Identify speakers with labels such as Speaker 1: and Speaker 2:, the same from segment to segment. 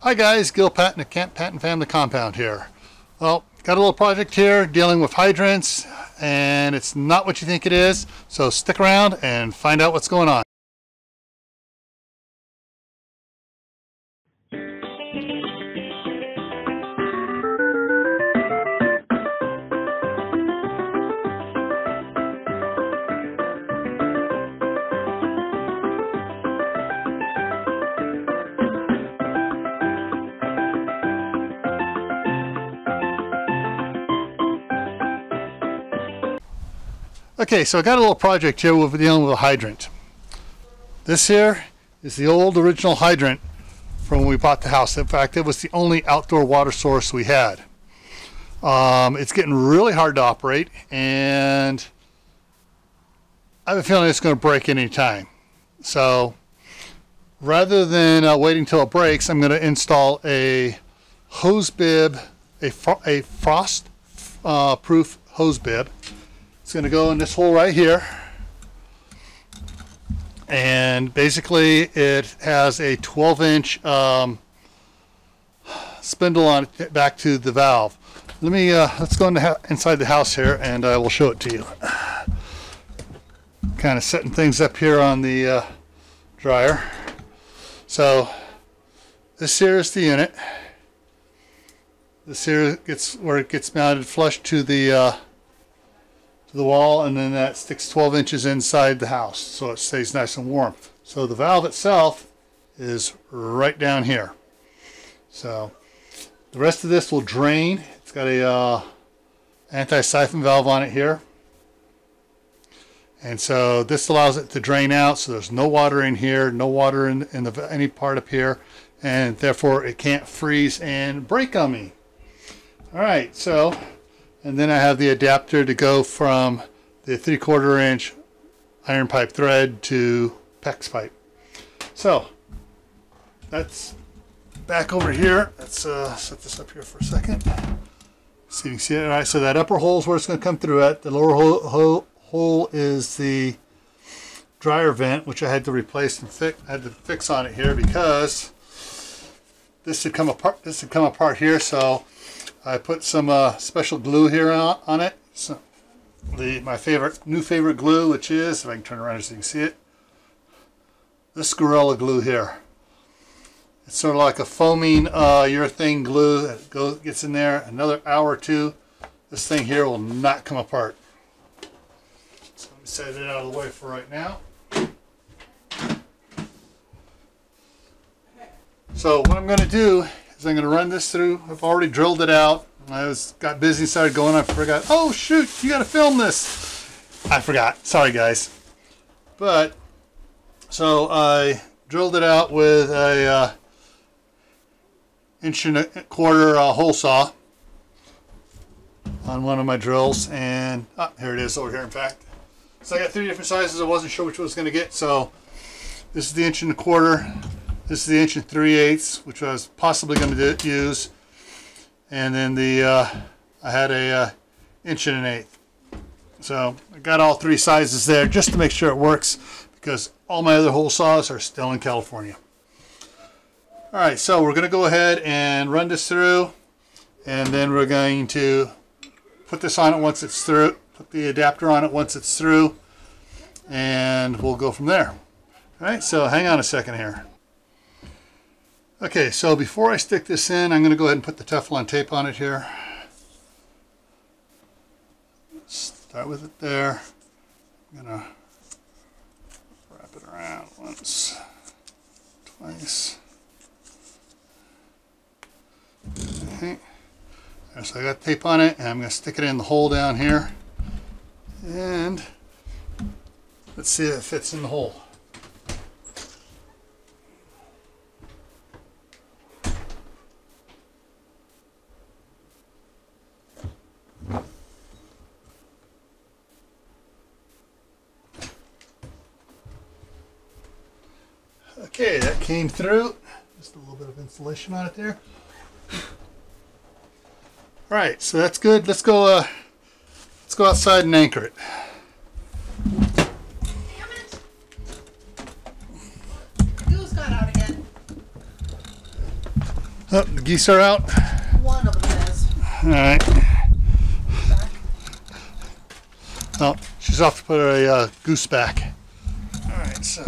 Speaker 1: Hi guys, Gil Patton at Camppatton Family Compound here. Well, got a little project here dealing with hydrants, and it's not what you think it is, so stick around and find out what's going on. Okay, so I got a little project here we're dealing with a hydrant. This here is the old original hydrant from when we bought the house. In fact, it was the only outdoor water source we had. It's getting really hard to operate, and I have a feeling it's going to break any time. So rather than waiting till it breaks, I'm going to install a hose bib, a frost proof hose bib. It's going to go in this hole right here, and basically it has a 12-inch spindle on it back to the valve. Let's go inside the house here, and I will show it to you. Kind of setting things up here on the dryer. So this here is the unit. This here gets where it gets mounted flush to the wall, and then that sticks 12 inches inside the house so it stays nice and warm. So the valve itself is right down here. So the rest of this will drain. It's got a anti-siphon valve on it here, and so this allows it to drain out, so there's no water in here, no water in any part up here, and therefore it can't freeze and break on me. Alright, so and then I have the adapter to go from the 3/4 inch iron pipe thread to PEX pipe. So that's back over here. Let's set this up here for a second. So you can see it. All right, so that upper hole is where it's going to come through at. The lower hole is the dryer vent, which I had to replace and fix on it here because this had come apart. This had come apart here, so I put some special glue here on it. So my new favorite glue, which is, if I can turn around so you can see it, this Gorilla Glue here. It's sort of like a foaming urethane glue that gets in there. Another hour or two, this thing here will not come apart. So let me set it out of the way for right now. So what I'm going to do is I'm going to run this through. I've already drilled it out. I got busy, started going. I forgot. Oh shoot! You got to film this. I forgot. Sorry guys. But so I drilled it out with a 1.25" hole saw on one of my drills, and here it is over here. In fact, so I got 3 different sizes. I wasn't sure which one I was going to get. So this is the 1.25". This is the 1 3/8", which I was possibly going to use, and then I had a 1 1/8". So I got all 3 sizes there just to make sure it works, because all my other hole saws are still in California. All right, so we're going to go ahead and run this through, and then we're going to put this on it once it's through. Put the adapter on it once it's through, and we'll go from there. All right, so hang on a second here. Okay, so before I stick this in, I'm going to go ahead and put the Teflon tape on it here. Start with it there. I'm going to wrap it around once, twice. Okay. So I got tape on it, and I'm going to stick it in the hole down here. And let's see if it fits in the hole. Okay, that came through. Just a little bit of insulation on it there. All right, so that's good. Let's go outside and anchor it.
Speaker 2: Damn it! Goose got out again.
Speaker 1: Oh, the geese are out.
Speaker 2: One of them is.
Speaker 1: All right. Oh, she's off to put a goose back. All right, so.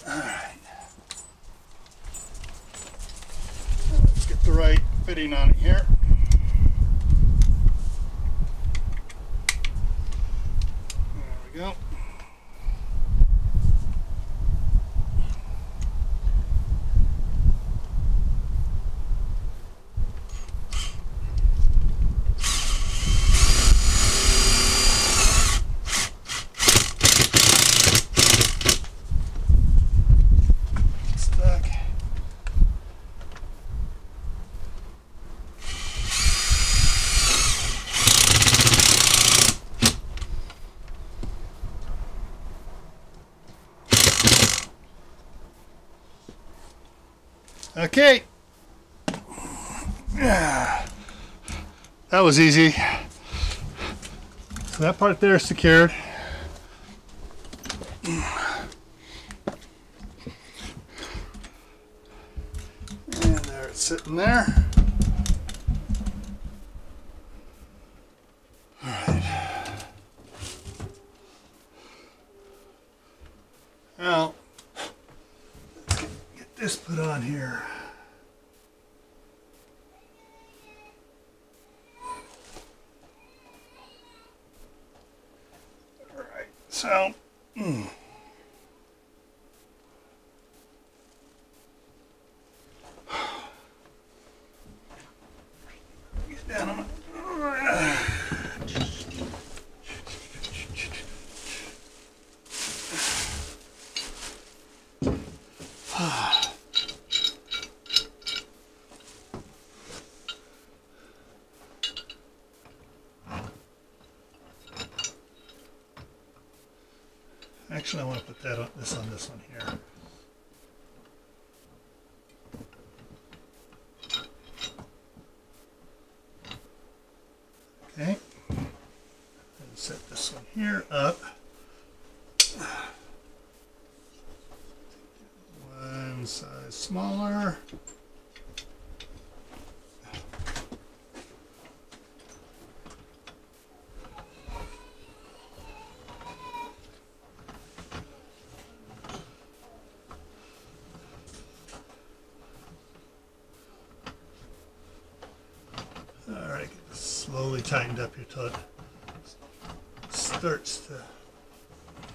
Speaker 1: All right. Let's get the right fitting on it here. There we go. Okay. That was easy. So that part there is secured. And there it's sitting there. All right. Now, let's get this put on here. All right, so. Get down on my. Actually, I want to put that on this one here. Okay, and set this one here up. One size smaller. Alright, get this slowly tightened up here till it starts to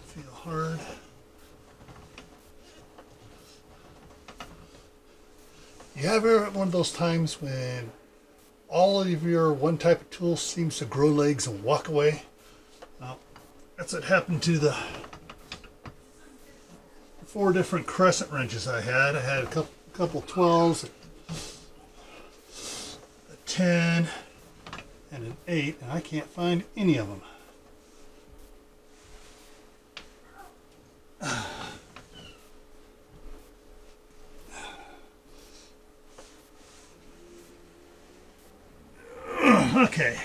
Speaker 1: feel hard. You ever one of those times when all of your one type of tool seems to grow legs and walk away? Well, that's what happened to the 4 different crescent wrenches I had. I had a couple 12s, a 10, and an 8, and I can't find any of them. Okay.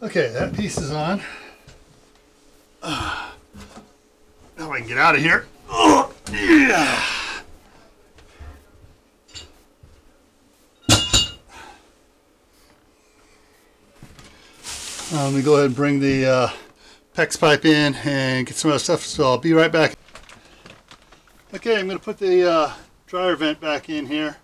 Speaker 1: Okay, that piece is on. Now I can get out of here. Oh, yeah. Let me go ahead and bring the PEX pipe in and get some other stuff, so I'll be right back. Okay, I'm going to put the dryer vent back in here.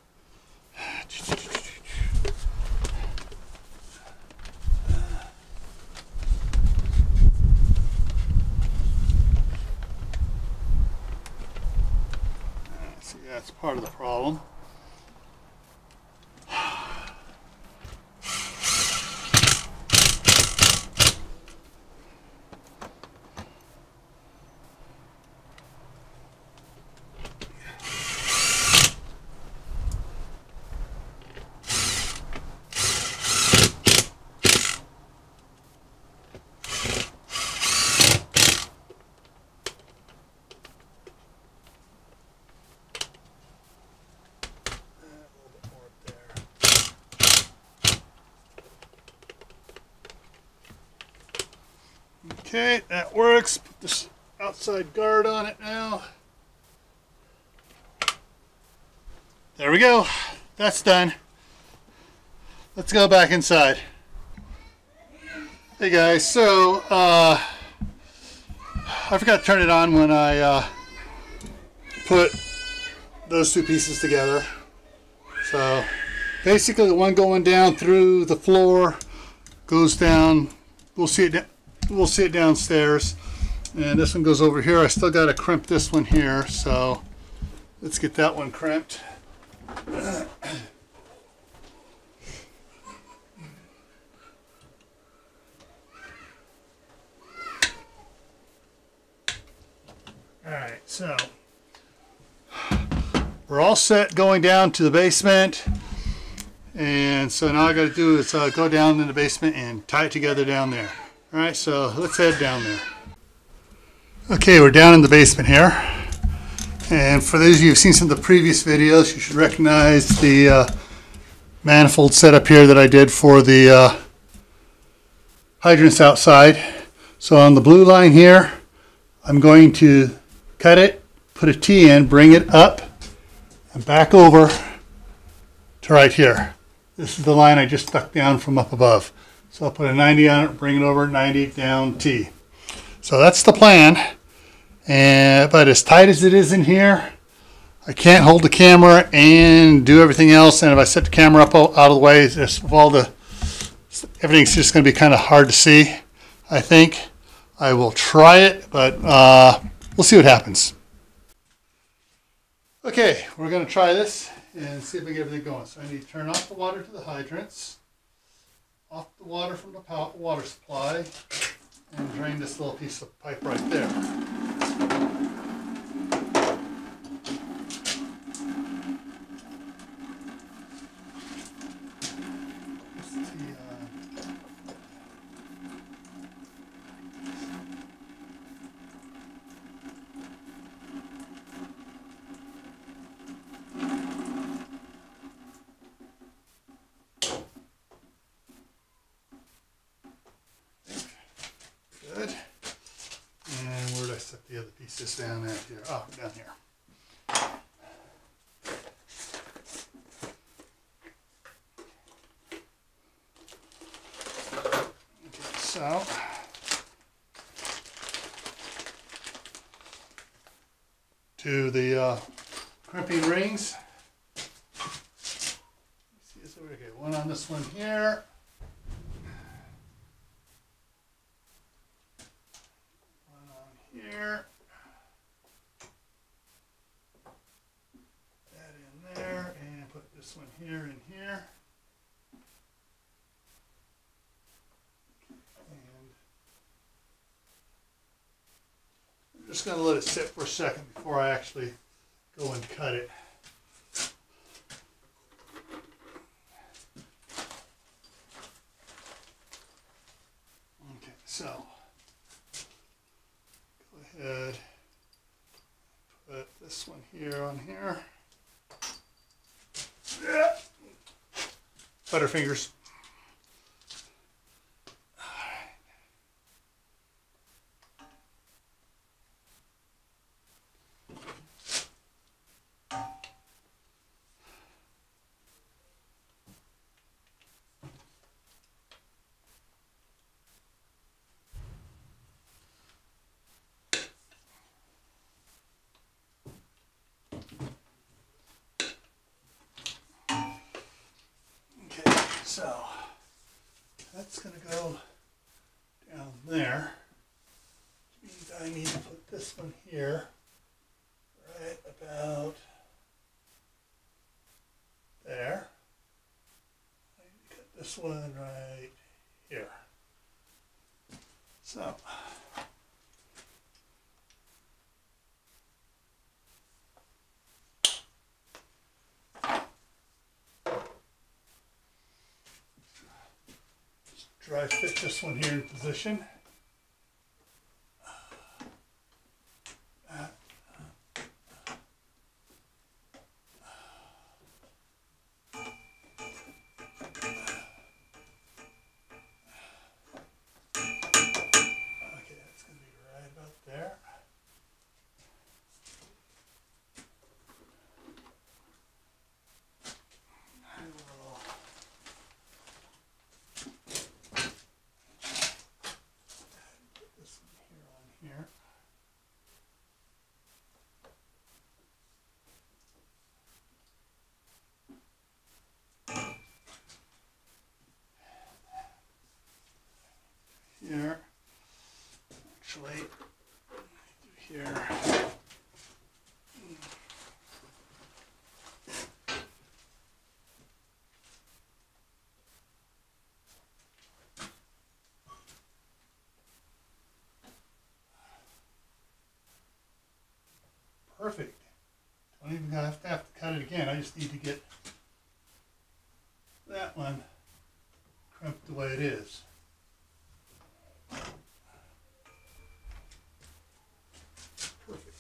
Speaker 1: See, that's part of the problem. Okay, that works. Put this outside guard on it now. There we go. That's done. Let's go back inside. Hey guys, so I forgot to turn it on when I put those two pieces together. So basically the one going down through the floor goes down. We'll see it downstairs, and this one goes over here. I still got to crimp this one here, so let's get that one crimped. Alright, so we're all set going down to the basement, and so now all I got to do is go down in the basement and tie it together down there. Alright, so let's head down there. Okay, we're down in the basement here, and for those of you who've seen some of the previous videos, you should recognize the manifold setup here that I did for the hydrants outside. So on the blue line here, I'm going to cut it, put a T in, bring it up, and back over to right here. This is the line I just stuck down from up above. So I'll put a 90 on it, bring it over, 90 down, T. So that's the plan. But as tight as it is in here, I can't hold the camera and do everything else. And if I set the camera up out of the way, everything's just going to be kind of hard to see, I think. I will try it, but we'll see what happens. Okay, we're going to try this and see if we get everything going. So I need to turn off the water to the hydrants, off the water from the water supply, and drain this little piece of pipe right there. Good. And where did I set the other pieces down at here? Oh, down here. Okay, so to the crimping rings. Let's see, so we get one on this one here. Here, that in there, and put this one here and here. And I'm just going to let it sit for a second before I actually go and cut it. Okay, so put this one here on here. Yeah. Butterfingers. So that's going to go down there, which means I need to put this one here, right about there. I need to cut this one right here. So dry fit this one here in position. Okay, just need to get that one crimped the way it is. Perfect.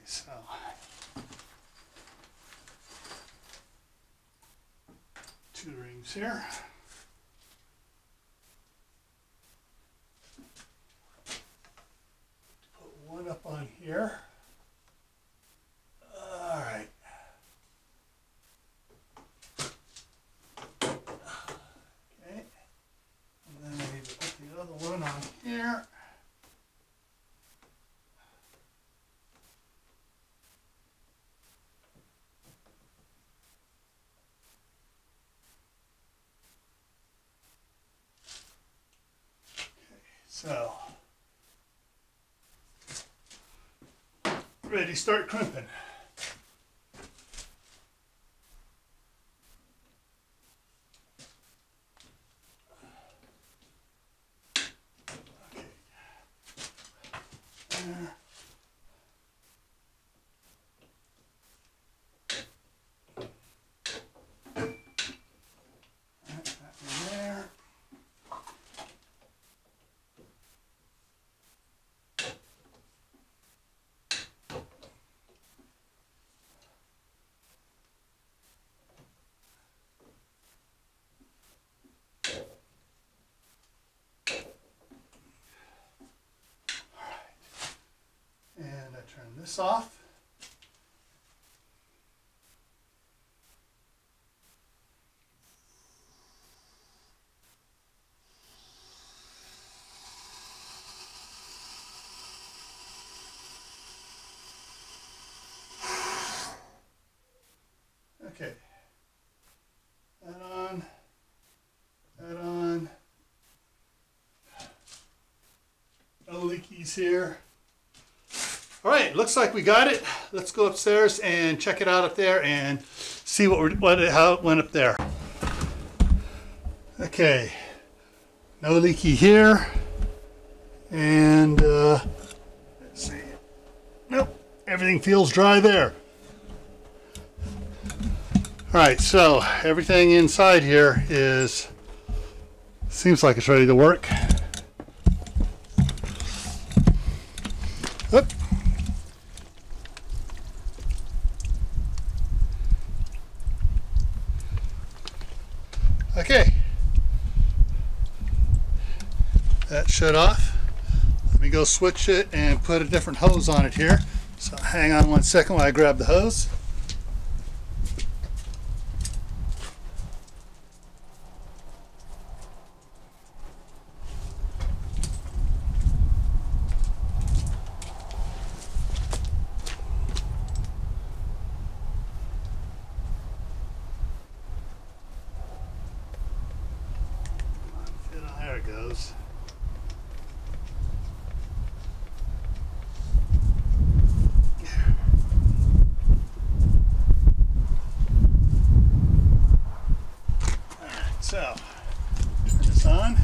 Speaker 1: So, two rings here. Put one up on here. All right. Okay. And then I need to put the other one on here. So, ready to start crimping. Okay. There. And I turn this off. Okay. That on. That on. No leakies here. All right, looks like we got it. Let's go upstairs and check it out up there and see how it went up there. Okay, no leaky here, and let's see. Nope, everything feels dry there. All right, so everything inside here seems like it's ready to work. Oop. Okay, that shut off. Let me go switch it and put a different hose on it here. So hang on one second while I grab the hose. There it goes. Alright, so turn this on.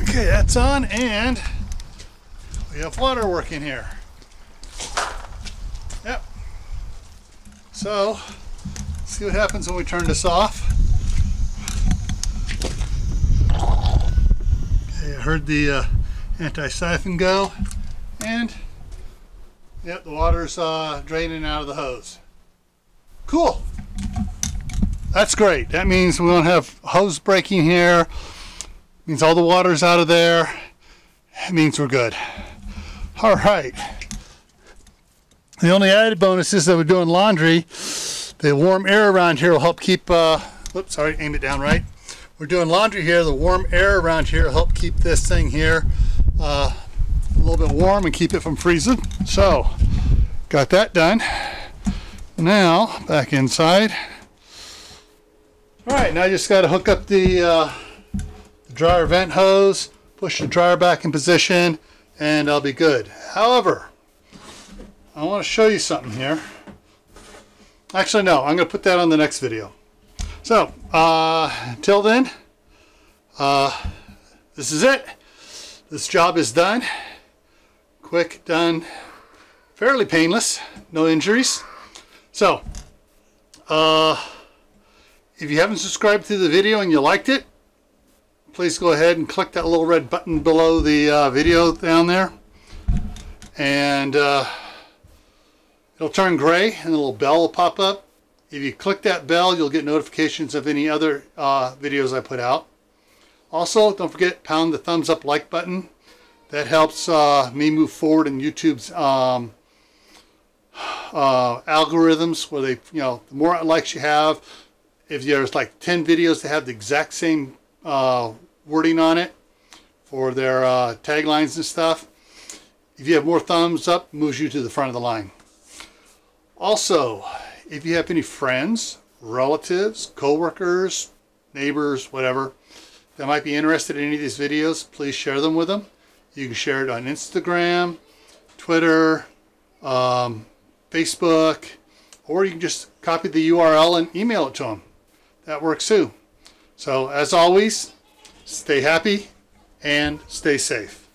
Speaker 1: Okay, that's on, and we have water working here. Yep. So, see what happens when we turn this off. Okay, I heard the anti-siphon go, and yep, the water's draining out of the hose. Cool. That's great. That means we won't have hose breaking here. Means all the water's out of there. It means we're good. All right. The only added bonus is that we're doing laundry. The warm air around here will help keep, whoops, sorry, aim it down right. We're doing laundry here. The warm air around here will help keep this thing here a little bit warm and keep it from freezing. So, got that done. Now, back inside. All right, now I just got to hook up the dryer vent hose, push the dryer back in position, and I'll be good. However, I want to show you something here. Actually, no, I'm going to put that on the next video. So, until then, this is it. This job is done. Quick, done, fairly painless, no injuries. So, if you haven't subscribed to the video and you liked it, please go ahead and click that little red button below the video down there. And it'll turn gray and a little bell will pop up. If you click that bell, you'll get notifications of any other videos I put out. Also, don't forget, pound the thumbs up like button. That helps me move forward in YouTube's algorithms, where they, the more likes you have, if there's like 10 videos that have the exact same wording on it for their taglines and stuff, if you have more thumbs up, moves you to the front of the line. Also, if you have any friends, relatives, co-workers, neighbors, whatever, that might be interested in any of these videos, please share them with them. You can share it on Instagram, Twitter, Facebook, or you can just copy the URL and email it to them. That works too. So, as always, stay happy and stay safe.